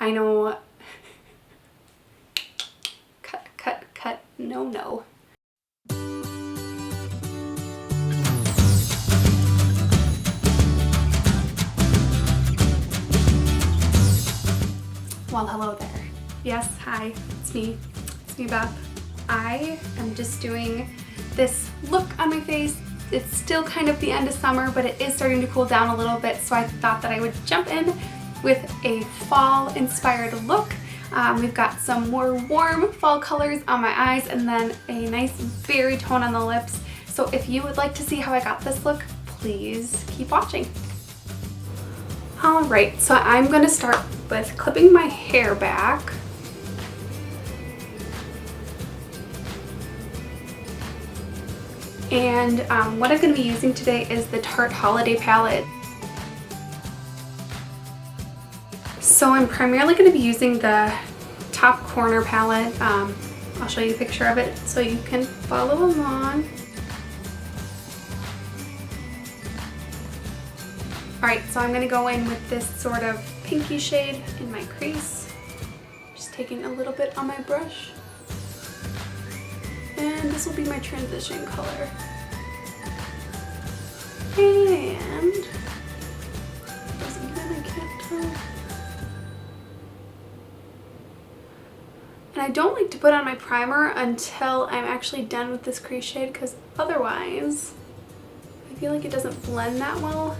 I know. Cut. No. Well, hello there. Yes, hi, it's me, Beth. I am just doing this look on my face. It's still kind of the end of summer, but it is starting to cool down a little bit, so I thought that I would jump in with a fall-inspired look. We've got some more warm fall colors on my eyes and then a nice berry tone on the lips. So if you would like to see how I got this look, please keep watching. Alright, so I'm going to start with clipping my hair back. And what I'm going to be using today is the Tarte Holiday Palette. So I'm primarily going to be using the top corner palette. I'll show you a picture of it so you can follow along. Alright, so I'm going to go in with this sort of pinky shade in my crease. Just taking a little bit on my brush. And this will be my transition color. And I can't tell. And I don't like to put on my primer until I'm actually done with this crease shade, because otherwise I feel like it doesn't blend that well.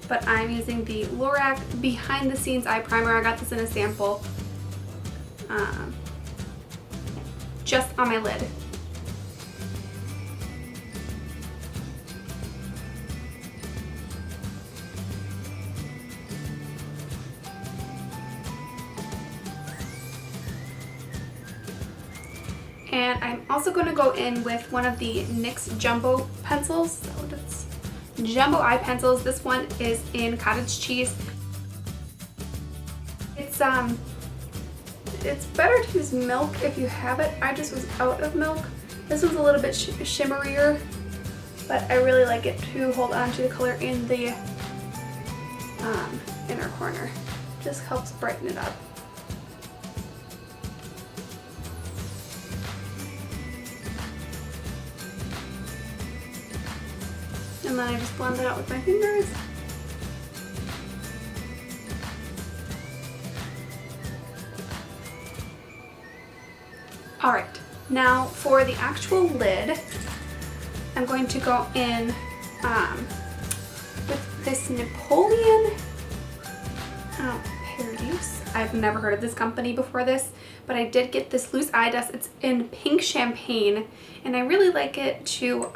But I'm using the Lorac Behind the Scenes Eye Primer. I got this in a sample. Just on my lid. And I'm also going to go in with one of the NYX Jumbo pencils. Is that what it's? Jumbo eye pencils. This one is in Cottage Cheese. It's better to use milk if you have it. I just was out of milk. This one's a little bit shimmerier, but I really like it to hold on to the color in the inner corner. Just helps brighten it up. And then I just blend it out with my fingers. Alright, now for the actual lid, I'm going to go in with this Napoleon Paradise. I've never heard of this company before this, but I did get this loose eye dust. It's in pink champagne, and I really like it to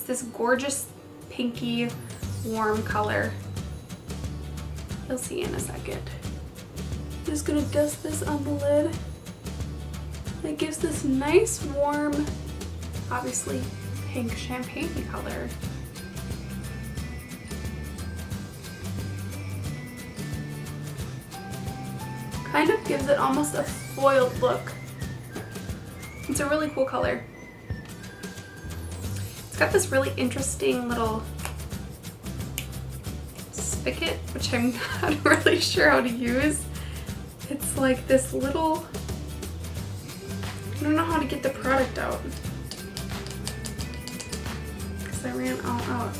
this gorgeous pinky warm color. You'll see in a second. I'm just gonna dust this on the lid. It gives this nice warm, obviously pink champagne color. Kind of gives it almost a foiled look. It's a really cool color. It's got this really interesting little spigot, which I'm not really sure how to use. It's like this little, I don't know how to get the product out because I ran all out.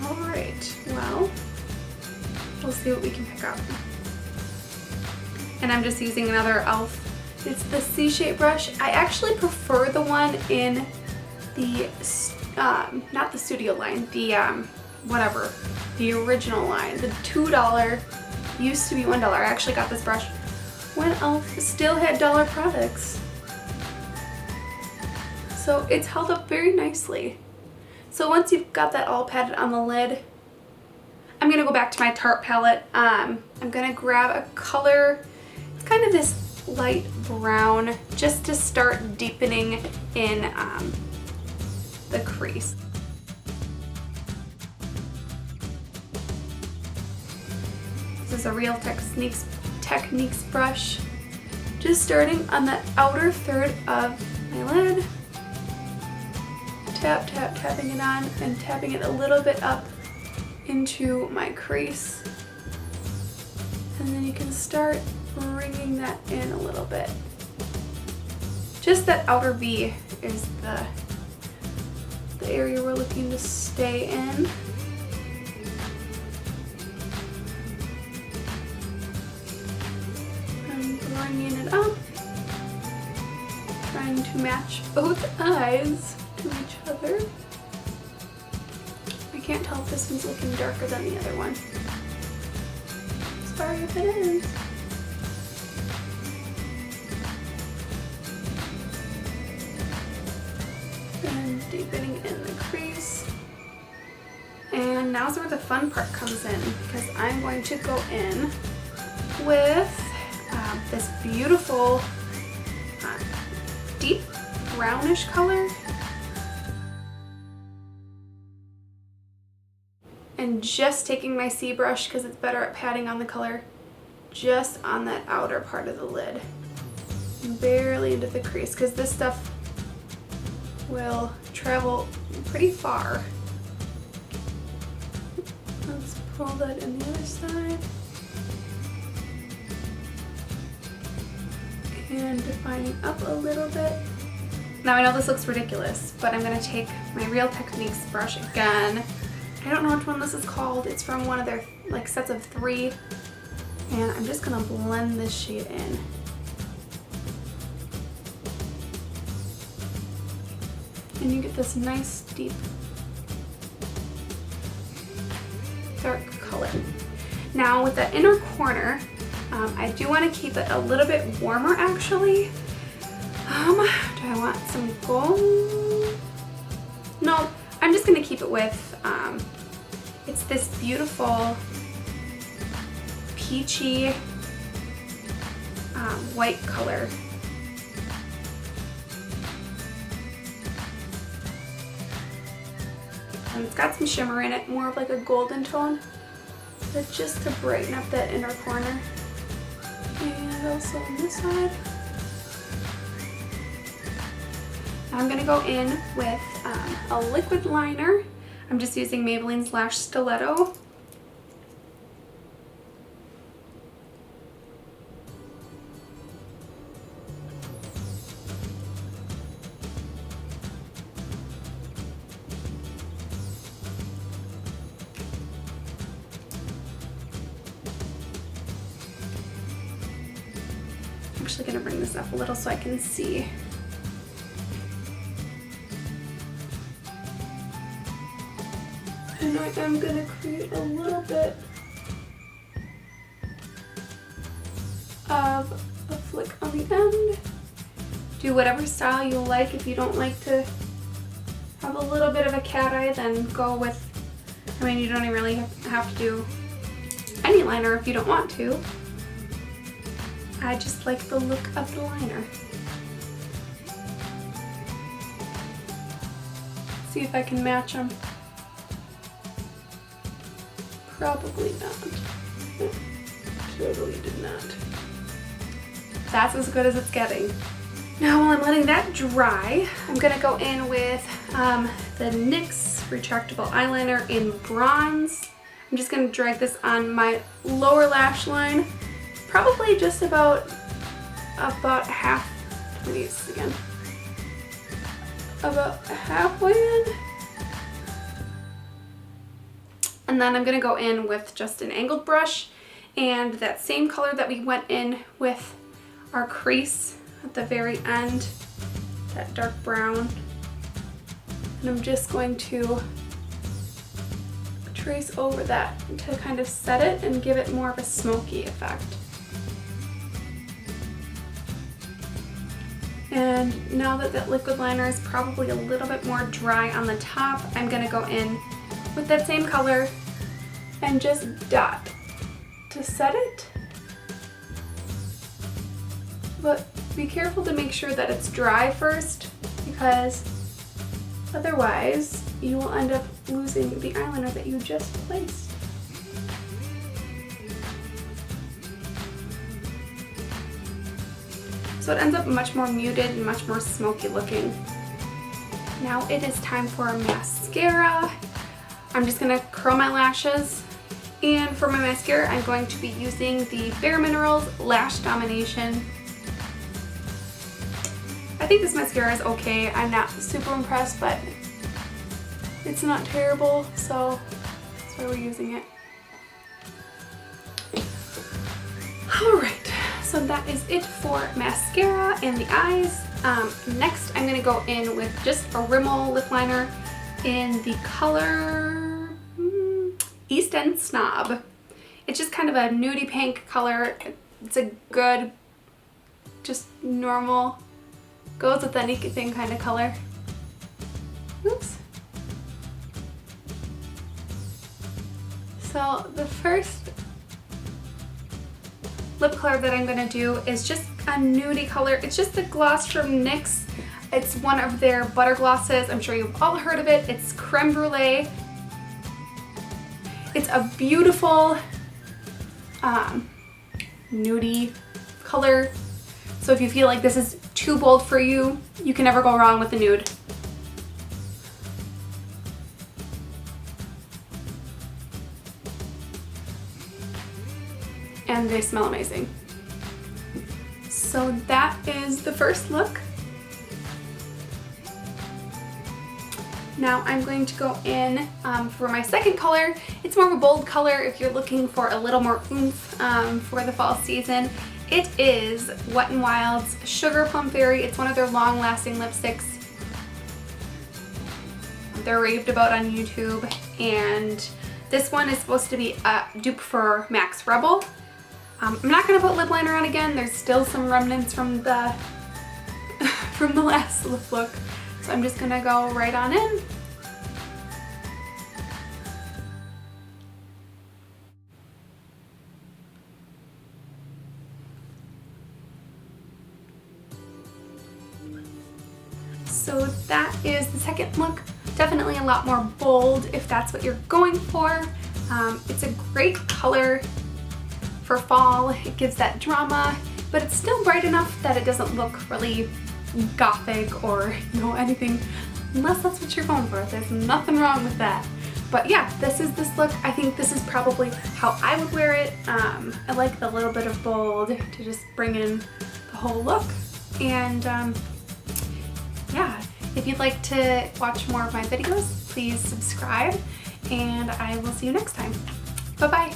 Alright, well, we'll see what we can pick up. And I'm just using another e.l.f. It's the C-shape brush. I actually prefer the one in the, not the studio line, the, whatever, the original line. The $2, used to be $1. I actually got this brush when e.l.f. still had dollar products. So it's held up very nicely. So once you've got that all patted on the lid, I'm going to go back to my Tarte palette. I'm going to grab a color, it's kind of this light brown, just to start deepening in the crease. This is a Real Techniques brush. Just starting on the outer third of my lid, tap, tap, tapping it on and tapping it a little bit up into my crease. And then you can start bringing that in a little bit. Just that outer V is the area we're looking to stay in. And bringing it up. Trying to match both eyes to each other. I can't tell if this one's looking darker than the other one. Sorry if it is. And deepening in the crease. And now's where the fun part comes in, because I'm going to go in with this beautiful deep brownish color. And just taking my C brush, because it's better at patting on the color, just on that outer part of the lid. Barely into the crease, because this stuff will travel pretty far. Let's pull that in the other side. And defining up a little bit. Now I know this looks ridiculous, but I'm going to take my Real Techniques brush again. I don't know which one this is called. It's from one of their like sets of 3. And I'm just going to blend this shade in. And you get this nice deep dark color. Now with that inner corner, I do want to keep it a little bit warmer actually. Do I want some gold? No, I'm just going to keep it with, it's this beautiful peachy white color. And it's got some shimmer in it, more of like a golden tone, but just to brighten up that inner corner. And also on this side. I'm going to go in with a liquid liner. I'm just using Maybelline's Lash Stiletto. I'm actually going to bring this up a little so I can see. And I am going to create a little bit of a flick on the end. Do whatever style you like. If you don't like to have a little bit of a cat eye, then go with, I mean, you don't even really have to do any liner if you don't want to. I just like the look of the liner. See if I can match them. Probably not. Totally did not. That's as good as it's getting. Now while I'm letting that dry, I'm gonna go in with the NYX retractable eyeliner in bronze. I'm just gonna drag this on my lower lash line. Probably just about half, let me use this again. About halfway in. And then I'm going to go in with just an angled brush and that same color that we went in with our crease at the very end, that dark brown. And I'm just going to trace over that to kind of set it and give it more of a smoky effect. And now that that liquid liner is probably a little bit more dry on the top, I'm going to go in with that same color and just dot to set it. But be careful to make sure that it's dry first, because otherwise you will end up losing the eyeliner that you just placed. So it ends up much more muted and much more smoky looking. Now it is time for mascara. I'm just gonna curl my lashes. And for my mascara, I'm going to be using the Bare Minerals Lash Domination. I think this mascara is okay. I'm not super impressed, but it's not terrible, so that's why we're using it. Alright, so that is it for mascara and the eyes. Next, I'm going to go in with just a Rimmel lip liner in the color East End Snob. It's just kind of a nudie pink color. It's a good, just normal, goes with anything kind of color. Oops. So the first lip color that I'm going to do is just a nudie color. It's just a gloss from NYX. It's one of their butter glosses. I'm sure you've all heard of it. It's Creme Brulee. It's a beautiful nudie color. So if you feel like this is too bold for you, you can never go wrong with the nude. And they smell amazing. So that is the first look. Now I'm going to go in for my second color. It's more of a bold color if you're looking for a little more oomph for the fall season. It is Wet n Wild's Sugar Plum Fairy. It's one of their long-lasting lipsticks. They're raved about on YouTube, and this one is supposed to be a dupe for Max Rebel. I'm not going to put lip liner on again. There's still some remnants from the from the last lip look. So I'm just going to go right on in. So that is the second look. Definitely a lot more bold if that's what you're going for. It's a great color for fall. It gives that drama, but it's still bright enough that it doesn't look really gothic or, you know, anything, unless that's what you're going for. There's nothing wrong with that. But yeah, this is this look. I think this is probably how I would wear it. I like the little bit of bold to just bring in the whole look. And yeah, if you'd like to watch more of my videos, please subscribe, and I will see you next time. Bye-bye.